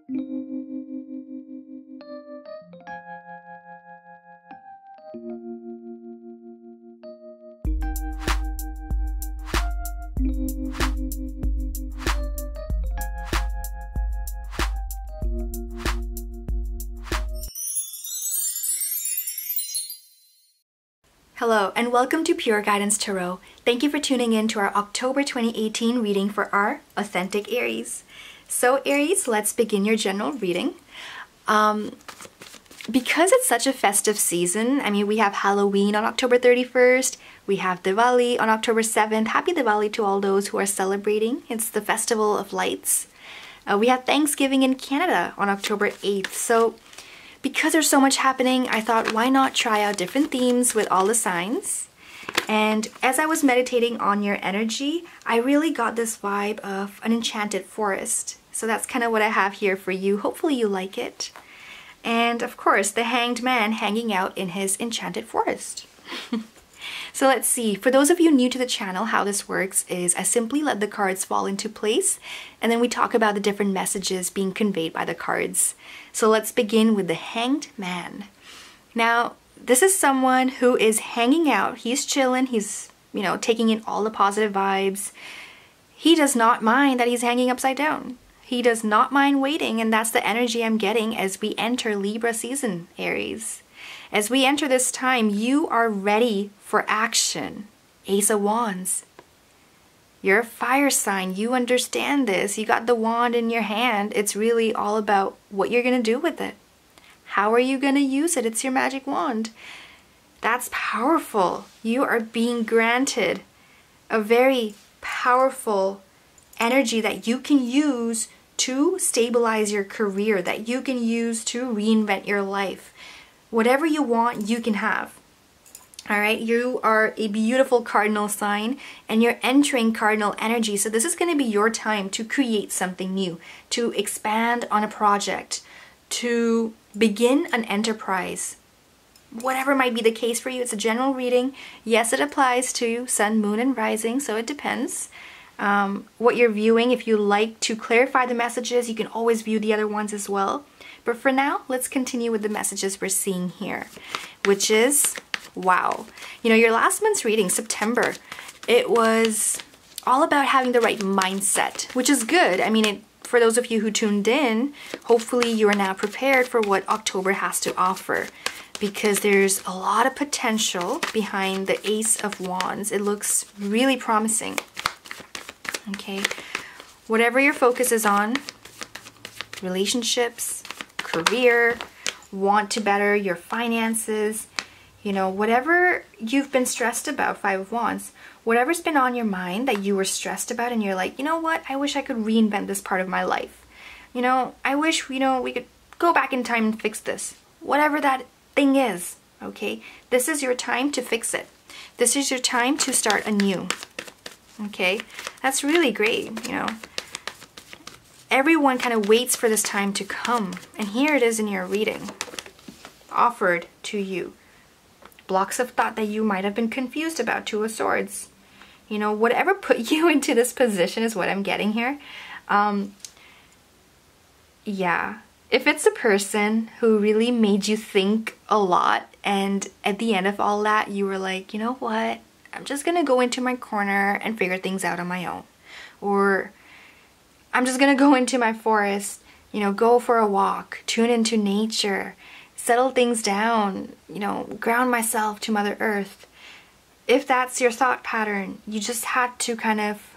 Hello and welcome to Pure Guidance Tarot. Thank you for tuning in to our October 2018 reading for our authentic Aries. So Aries, let's begin your general reading. Because it's such a festive season, I mean, we have Halloween on October 31st, we have Diwali on October 7th. Happy Diwali to all those who are celebrating. It's the Festival of Lights. We have Thanksgiving in Canada on October 8th. So because there's so much happening, I thought, why not try out different themes with all the signs? And as I was meditating on your energy, I really got this vibe of an enchanted forest. So that's kind of what I have here for you. Hopefully you like it. And of course, the Hanged Man hanging out in his enchanted forest. So let's see, for those of you new to the channel, how this works is I simply let the cards fall into place and then we talk about the different messages being conveyed by the cards. So let's begin with the Hanged Man. Now, this is someone who is hanging out, he's chilling, he's, you know, taking in all the positive vibes. He does not mind that he's hanging upside down. He does not mind waiting, and that's the energy I'm getting as we enter Libra season, Aries. As we enter this time, you are ready for action. Ace of Wands. You're a fire sign. You understand this. You got the wand in your hand. It's really all about what you're going to do with it. How are you going to use it? It's your magic wand. That's powerful. You are being granted a very powerful energy that you can use to stabilize your career, that you can use to reinvent your life. Whatever you want, you can have. All right, you are a beautiful cardinal sign and you're entering cardinal energy. So this is going to be your time to create something new, to expand on a project, to begin an enterprise. Whatever might be the case for you, it's a general reading. Yes, it applies to sun, moon, and rising, so it depends. What you're viewing, if you like to clarify the messages, you can always view the other ones as well. But for now, let's continue with the messages we're seeing here, which is, wow. You know, your last month's reading, September, it was all about having the right mindset, which is good. I mean, for those of you who tuned in, hopefully you are now prepared for what October has to offer, because there's a lot of potential behind the Ace of Wands. It looks really promising. Okay, whatever your focus is on, relationships, career, want to better your finances, you know, whatever you've been stressed about, Five of Wands, whatever's been on your mind that you were stressed about and you're like, you know what, I wish I could reinvent this part of my life. You know, I wish, you know, we could go back in time and fix this. Whatever that thing is, okay? This is your time to fix it. This is your time to start anew. Okay, that's really great, you know. Everyone kind of waits for this time to come, and here it is in your reading, offered to you. Blocks of thought that you might have been confused about, Two of Swords. You know, whatever put you into this position is what I'm getting here. Yeah, if it's a person who really made you think a lot, and at the end of all that, you were like, you know what? I'm just gonna go into my corner and figure things out on my own. Or I'm just gonna go into my forest, you know, go for a walk, tune into nature, settle things down, you know, ground myself to Mother Earth. If that's your thought pattern, you just had to kind of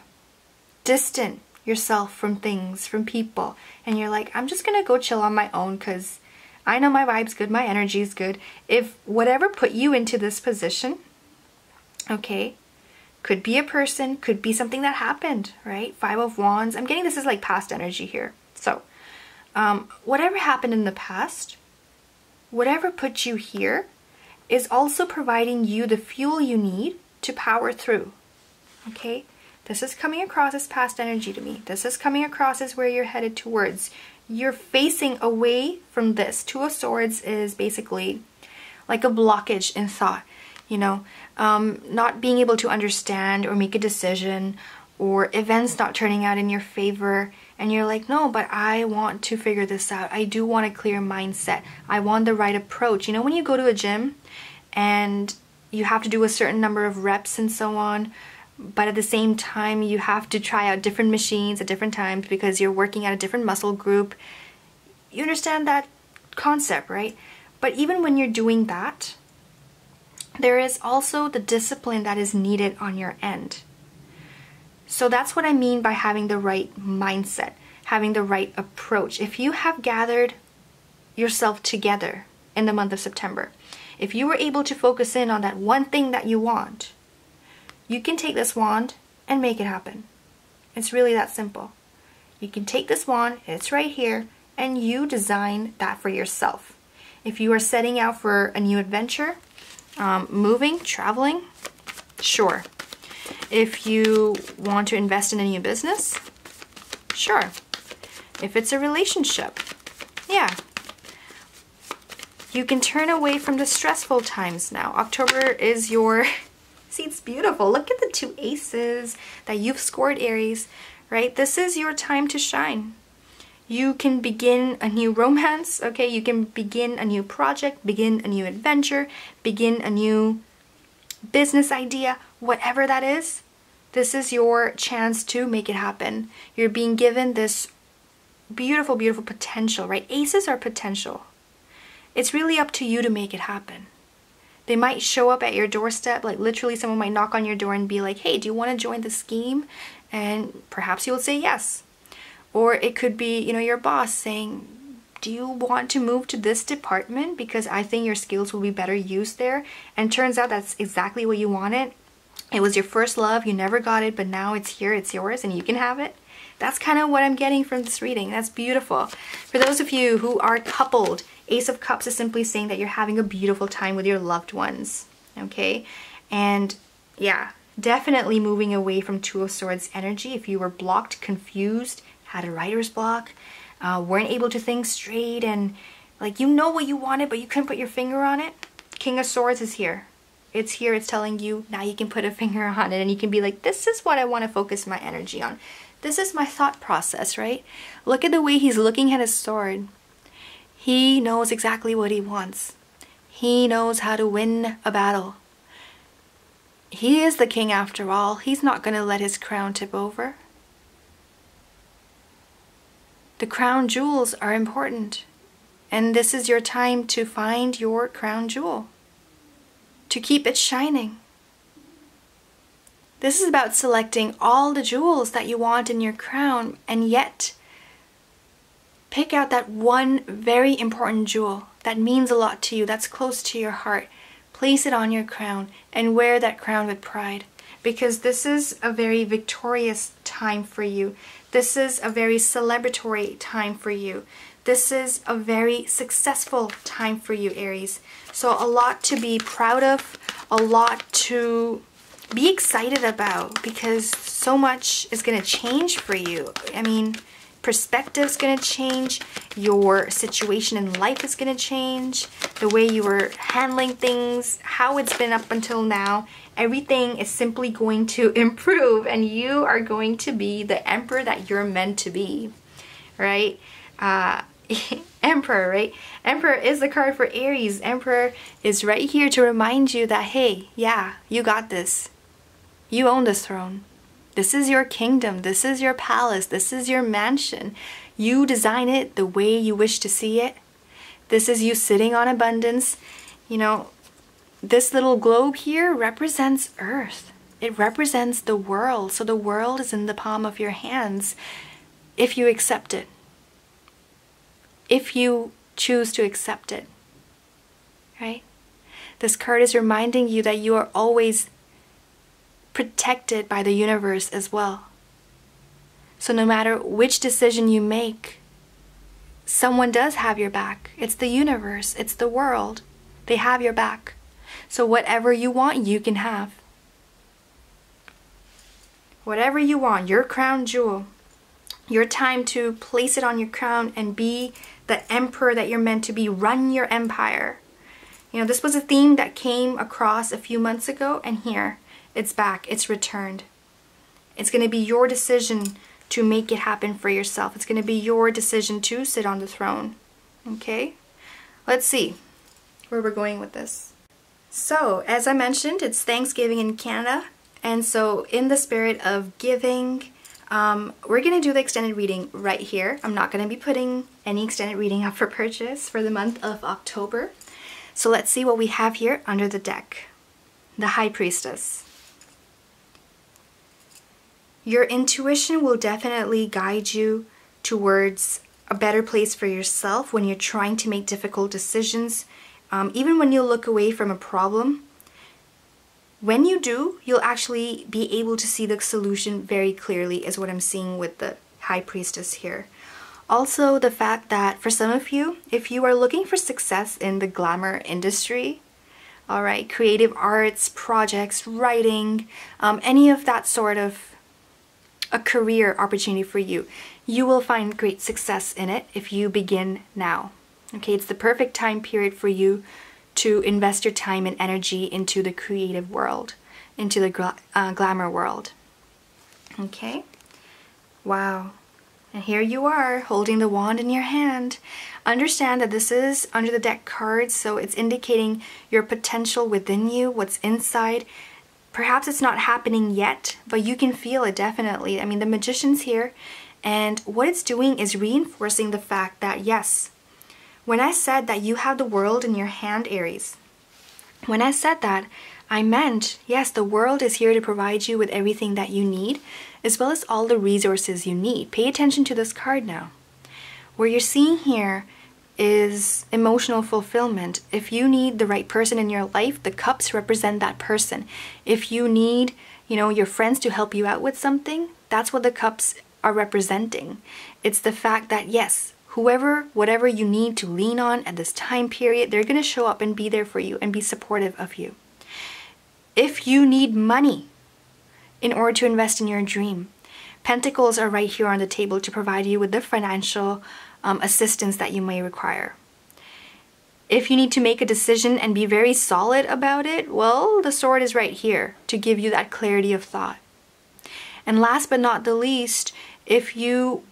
distance yourself from things, from people. And you're like, I'm just gonna go chill on my own because I know my vibe's good, my energy's good. If whatever put you into this position, okay, could be a person, could be something that happened, right? Five of Wands. I'm getting this is like past energy here. So, whatever happened in the past, whatever put you here is also providing you the fuel you need to power through, okay? This is coming across as past energy to me. This is coming across as where you're headed towards. You're facing away from this. Two of Swords is basically like a blockage in thought. You know, not being able to understand or make a decision, or events not turning out in your favor, and you're like, no, but I want to figure this out. I do want a clear mindset. I want the right approach. You know, when you go to a gym and you have to do a certain number of reps and so on, but at the same time you have to try out different machines at different times because you're working at a different muscle group. You understand that concept, right? But even when you're doing that, there is also the discipline that is needed on your end. So that's what I mean by having the right mindset, having the right approach. If you have gathered yourself together in the month of September, if you were able to focus in on that one thing that you want, you can take this wand and make it happen. It's really that simple. You can take this wand, it's right here, and you design that for yourself. If you are setting out for a new adventure, moving, traveling, sure. If you want to invest in a new business, sure. If it's a relationship, yeah. You can turn away from the stressful times now. October is your... See, it's beautiful. Look at the 2 aces that you've scored, Aries, right? This is your time to shine. You can begin a new romance, okay? You can begin a new project, begin a new adventure, begin a new business idea, whatever that is. This is your chance to make it happen. You're being given this beautiful, beautiful potential, right? Aces are potential. It's really up to you to make it happen. They might show up at your doorstep, like literally someone might knock on your door and be like, hey, do you want to join the scheme? And perhaps you'll say yes. Or it could be, you know, your boss saying, do you want to move to this department because I think your skills will be better used there? And turns out that's exactly what you wanted. It was your first love, you never got it, but now it's here, it's yours, and you can have it. That's kind of what I'm getting from this reading. That's beautiful. For those of you who are coupled, Ace of Cups is simply saying that you're having a beautiful time with your loved ones, okay? And yeah, definitely moving away from Two of Swords energy. If you were blocked, confused, had a writer's block, weren't able to think straight, and like you know what you wanted but you couldn't put your finger on it, King of Swords is here. It's here, it's telling you now you can put a finger on it and you can be like, this is what I want to focus my energy on. This is my thought process, right? Look at the way he's looking at his sword. He knows exactly what he wants. He knows how to win a battle. He is the king after all. He's not going to let his crown tip over. The crown jewels are important. And this is your time to find your crown jewel. To keep it shining. This is about selecting all the jewels that you want in your crown and yet pick out that one very important jewel that means a lot to you, that's close to your heart. Place it on your crown and wear that crown with pride, because this is a very victorious time for you. This is a very celebratory time for you. This is a very successful time for you, Aries. So a lot to be proud of, a lot to be excited about, because so much is going to change for you. I mean, perspective's going to change, your situation in life is going to change, the way you were handling things, how it's been up until now, everything is simply going to improve, and you are going to be the emperor that you're meant to be, right? Emperor, right? Emperor is the card for Aries. Emperor is right here to remind you that, hey, yeah, you got this. You own this throne. This is your kingdom. This is your palace. This is your mansion. You design it the way you wish to see it. This is you sitting on abundance. You know, this little globe here represents Earth. It represents the world. So the world is in the palm of your hands if you accept it. If you choose to accept it, right? This card is reminding you that you are always protected by the universe as well. So no matter which decision you make, someone does have your back. It's the universe, it's the world. They have your back. So whatever you want, you can have. Whatever you want, your crown jewel, your time to place it on your crown and be the emperor that you're meant to be. Run your empire. You know, this was a theme that came across a few months ago, and here it's back, it's returned. It's going to be your decision to make it happen for yourself. It's going to be your decision to sit on the throne. Okay? Let's see where we're going with this. So, as I mentioned, it's Thanksgiving in Canada. And so, in the spirit of giving, we're going to do the extended reading right here. I'm not going to be putting any extended reading up for purchase for the month of October. So let's see what we have here under the deck. The High Priestess. Your intuition will definitely guide you towards a better place for yourself when you're trying to make difficult decisions. Even when you look away from a problem, when you do, you'll actually be able to see the solution very clearly, is what I'm seeing with the High Priestess here. Also, the fact that for some of you, if you are looking for success in the glamour industry, all right, creative arts, projects, writing, any of that sort of a career opportunity for you, you will find great success in it if you begin now. Okay, it's the perfect time period for you to invest your time and energy into the creative world, into the glamour world. Okay, wow. And here you are, holding the wand in your hand. Understand that this is under the deck cards, so it's indicating your potential within you, what's inside. Perhaps it's not happening yet, but you can feel it definitely. I mean, the Magician's here, and what it's doing is reinforcing the fact that, yes, when I said that you have the world in your hand, Aries, when I said that, I meant, yes, the world is here to provide you with everything that you need, as well as all the resources you need. Pay attention to this card now. What you're seeing here is emotional fulfillment. If you need the right person in your life, the cups represent that person. If you need, your friends to help you out with something, that's what the cups are representing. It's the fact that, yes, whatever you need to lean on at this time period, they're going to show up and be there for you and be supportive of you. If you need money in order to invest in your dream, Pentacles are right here on the table to provide you with the financial assistance that you may require. If you need to make a decision and be very solid about it, well, the Sword is right here to give you that clarity of thought. And last but not the least, if you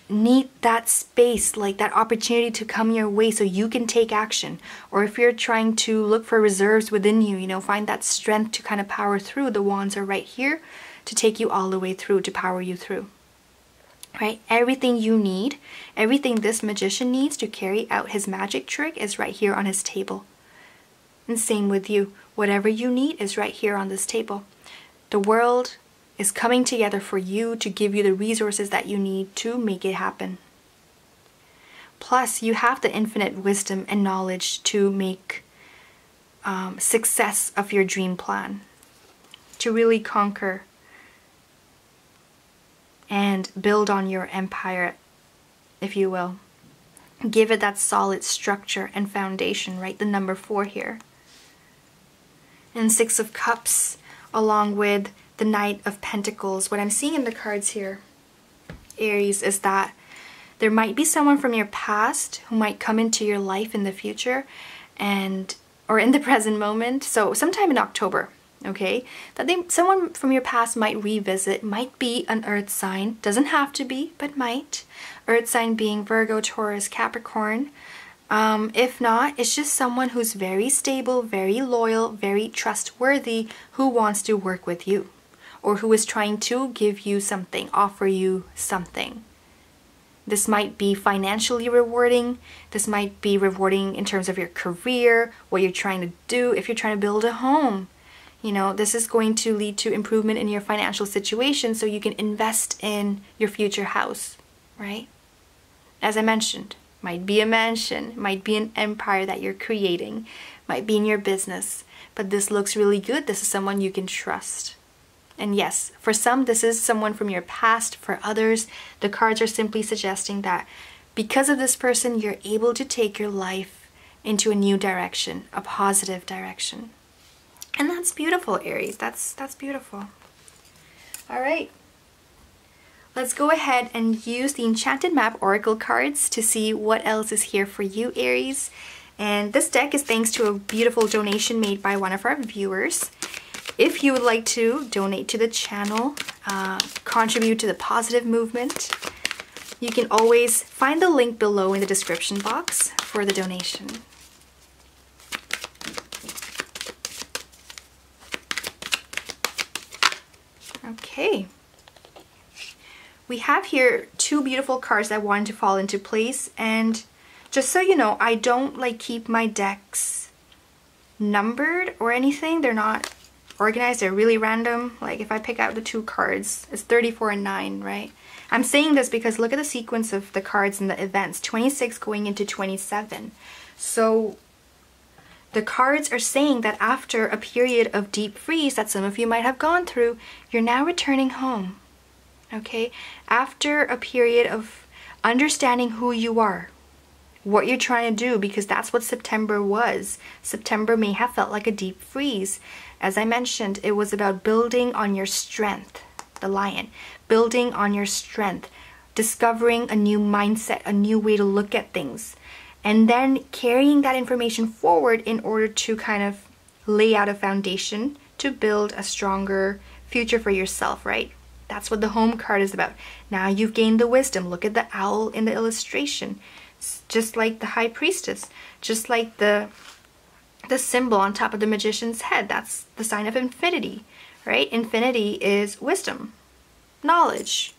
need that space, like that opportunity to come your way so you can take action, or if you're trying to look for reserves within you, find that strength to kind of power through, the wands are right here to take you all the way through, to power you through. Right? Everything you need, everything this Magician needs to carry out his magic trick is right here on his table. And same with you. Whatever you need is right here on this table. The world is coming together for you to give you the resources that you need to make it happen. Plus, you have the infinite wisdom and knowledge to make success of your dream plan, to really conquer and build on your empire, if you will. Give it that solid structure and foundation, right? The number 4 here. And 6 of Cups, along with the Knight of Pentacles. What I'm seeing in the cards here, Aries, is that there might be someone from your past who might come into your life in the future or in the present moment. So sometime in October, okay? That someone from your past might revisit, might be an earth sign. Doesn't have to be, but might. Earth sign being Virgo, Taurus, Capricorn. If not, it's just someone who's very stable, very loyal, very trustworthy, who wants to work with you, or who is trying to give you something, offer you something. This might be financially rewarding. This might be rewarding in terms of your career, what you're trying to do. If you're trying to build a home, this is going to lead to improvement in your financial situation so you can invest in your future house, right? As I mentioned, might be a mansion, might be an empire that you're creating, might be in your business, but this looks really good. This is someone you can trust. And yes, for some, this is someone from your past. For others, the cards are simply suggesting that because of this person, you're able to take your life into a new direction, a positive direction. And that's beautiful, Aries. That's beautiful. All right. Let's go ahead and use the Enchanted Map Oracle cards to see what else is here for you, Aries. And this deck is thanks to a beautiful donation made by one of our viewers. If you would like to donate to the channel, contribute to the positive movement, you can always find the link below in the description box for the donation. Okay. We have here two beautiful cards that want to fall into place, and just so you know, I don't like keep my decks numbered or anything. They're not organized, they're really random. Like if I pick out the two cards, it's 34 and 9, right? I'm saying this because look at the sequence of the cards and the events, 26 going into 27. So the cards are saying that after a period of deep freeze that some of you might have gone through, you're now returning home. Okay? After a period of understanding who you are, what you're trying to do, because that's what September was. September may have felt like a deep freeze. As I mentioned, it was about building on your strength, the lion, building on your strength, discovering a new mindset, a new way to look at things, and then carrying that information forward in order to kind of lay out a foundation to build a stronger future for yourself, right? That's what the home card is about. Now you've gained the wisdom. Look at the owl in the illustration. Just like the high priestess, just like the symbol on top of the magician's head. That's the sign of infinity, right? Infinity is wisdom, knowledge.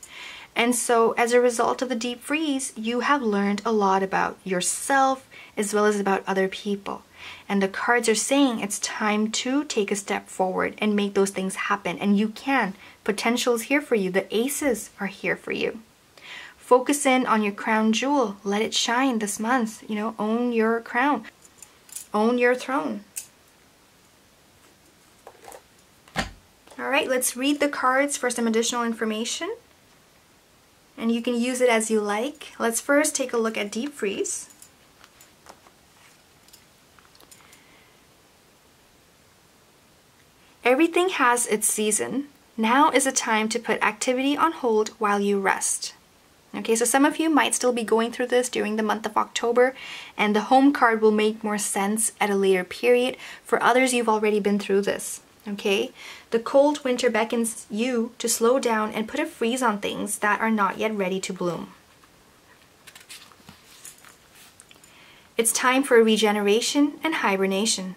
And so as a result of the deep freeze, you have learned a lot about yourself as well as about other people. And the cards are saying it's time to take a step forward and make those things happen. And you can. Potential is here for you. The aces are here for you. Focus in on your crown jewel. Let it shine this month. You know, own your crown. Own your throne. All right, let's read the cards for some additional information. And you can use it as you like. Let's first take a look at deep freeze. Everything has its season. Now is a time to put activity on hold while you rest. Okay, so some of you might still be going through this during the month of October, and the home card will make more sense at a later period. For others, you've already been through this. Okay, the cold winter beckons you to slow down and put a freeze on things that are not yet ready to bloom. It's time for regeneration and hibernation.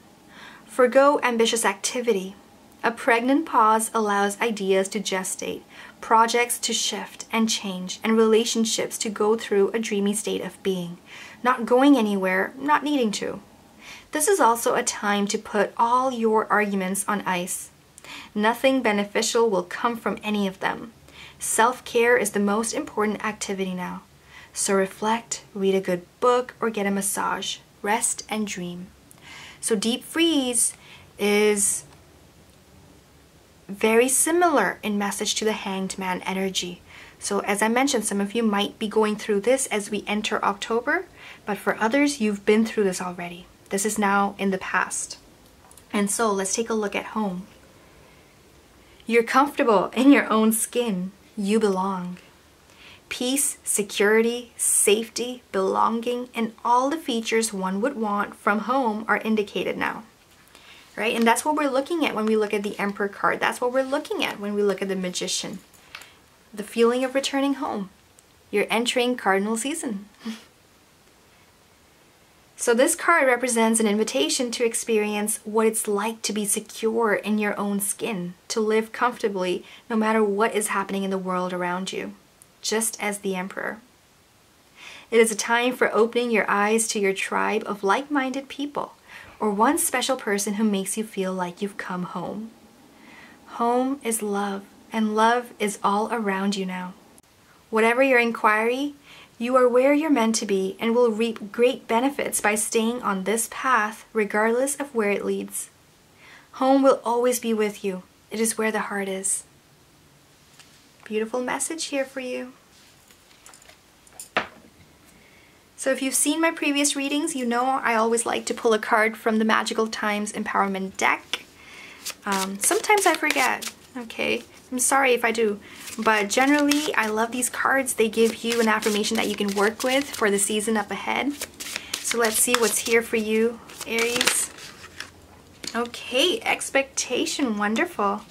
Forgo ambitious activity. A pregnant pause allows ideas to gestate, projects to shift and change, and relationships to go through a dreamy state of being, not going anywhere, not needing to. This is also a time to put all your arguments on ice. Nothing beneficial will come from any of them. Self-care is the most important activity now. So reflect, read a good book, or get a massage. Rest and dream. So deep freeze is very similar in message to the Hanged Man energy. So as I mentioned, some of you might be going through this as we enter October, but for others, you've been through this already. This is now in the past. And so let's take a look at home. You're comfortable in your own skin. You belong. Peace, security, safety, belonging, and all the features one would want from home are indicated now. Right? And that's what we're looking at when we look at the Emperor card. That's what we're looking at when we look at the Magician. The feeling of returning home. You're entering cardinal season. So this card represents an invitation to experience what it's like to be secure in your own skin, to live comfortably no matter what is happening in the world around you, just as the Emperor. It is a time for opening your eyes to your tribe of like-minded people, or one special person who makes you feel like you've come home. Home is love, and love is all around you now. Whatever your inquiry, you are where you're meant to be and will reap great benefits by staying on this path regardless of where it leads. Home will always be with you. It is where the heart is. Beautiful message here for you. So if you've seen my previous readings, you know I always like to pull a card from the Magical Times Empowerment deck. Sometimes I forget, okay? I'm sorry if I do, but generally I love these cards. They give you an affirmation that you can work with for the season up ahead. So let's see what's here for you, Aries. Okay, expectation, wonderful.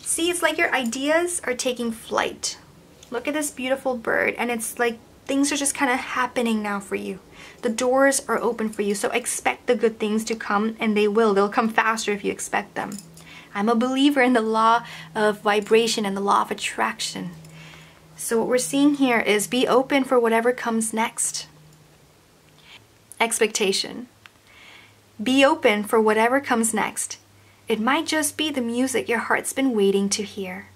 See, it's like your ideas are taking flight. Look at this beautiful bird, and it's like things are just kind of happening now for you. The doors are open for you, so expect the good things to come, and they will. They'll come faster if you expect them. I'm a believer in the law of vibration and the law of attraction. So what we're seeing here is be open for whatever comes next. Expectation. Be open for whatever comes next. It might just be the music your heart's been waiting to hear.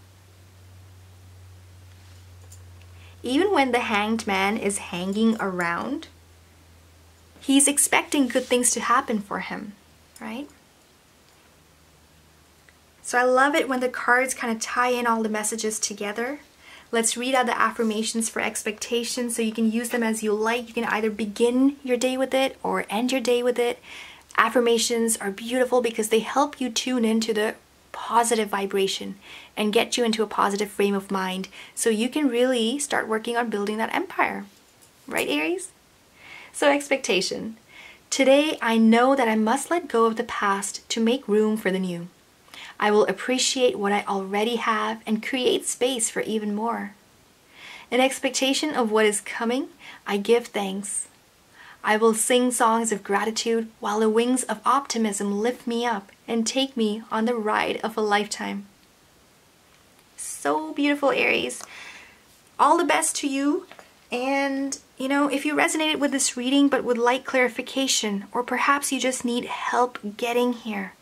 Even when the hanged man is hanging around, he's expecting good things to happen for him, right? So I love it when the cards kind of tie in all the messages together. Let's read out the affirmations for expectation so you can use them as you like. You can either begin your day with it or end your day with it. Affirmations are beautiful because they help you tune into the positive vibration and get you into a positive frame of mind so you can really start working on building that empire. Right, Aries? So expectation. Today I know that I must let go of the past to make room for the new. I will appreciate what I already have and create space for even more. In expectation of what is coming, I give thanks. I will sing songs of gratitude while the wings of optimism lift me up and take me on the ride of a lifetime. So beautiful, Aries. All the best to you. And, you know, if you resonated with this reading but would like clarification, or perhaps you just need help getting here,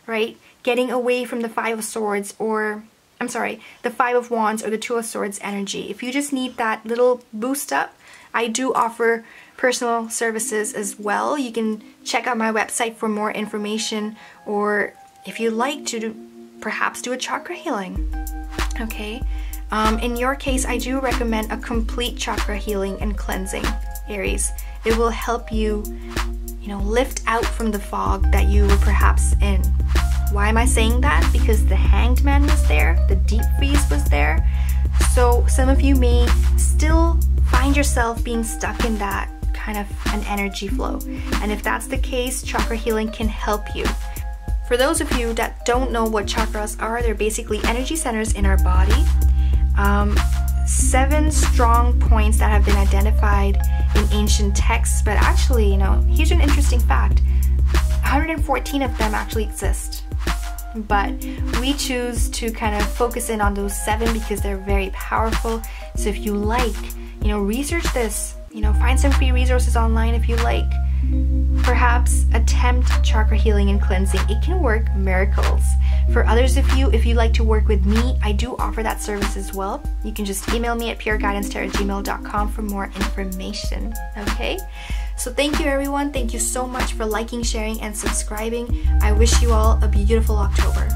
right? Getting away from the Five of Swords, or, I'm sorry, the Five of Wands or the Two of Swords energy. If you just need that little boost up, I do offer personal services as well. You can check out my website for more information, or if you'd like to perhaps do a chakra healing. Okay, in your case, I do recommend a complete chakra healing and cleansing, Aries. It will help you, you know, lift out from the fog that you were perhaps in. Why am I saying that? Because the Hanged Man was there, the Deep Freeze was there. So some of you may still find yourself being stuck in that kind of an energy flow. And if that's the case, chakra healing can help you. For those of you that don't know what chakras are, they're basically energy centers in our body. 7 strong points that have been identified in ancient texts, but actually, you know, here's an interesting fact. 114 of them actually exist. But we choose to kind of focus in on those 7 because they're very powerful. So if you like, you know, research this, you know, find some free resources online if you like. Perhaps attempt chakra healing and cleansing. It can work miracles. For others of you, if you'd like to work with me, I do offer that service as well. You can just email me at pureguidancetarot@gmail.com for more information. Okay? So thank you everyone. Thank you so much for liking, sharing, and subscribing. I wish you all a beautiful October.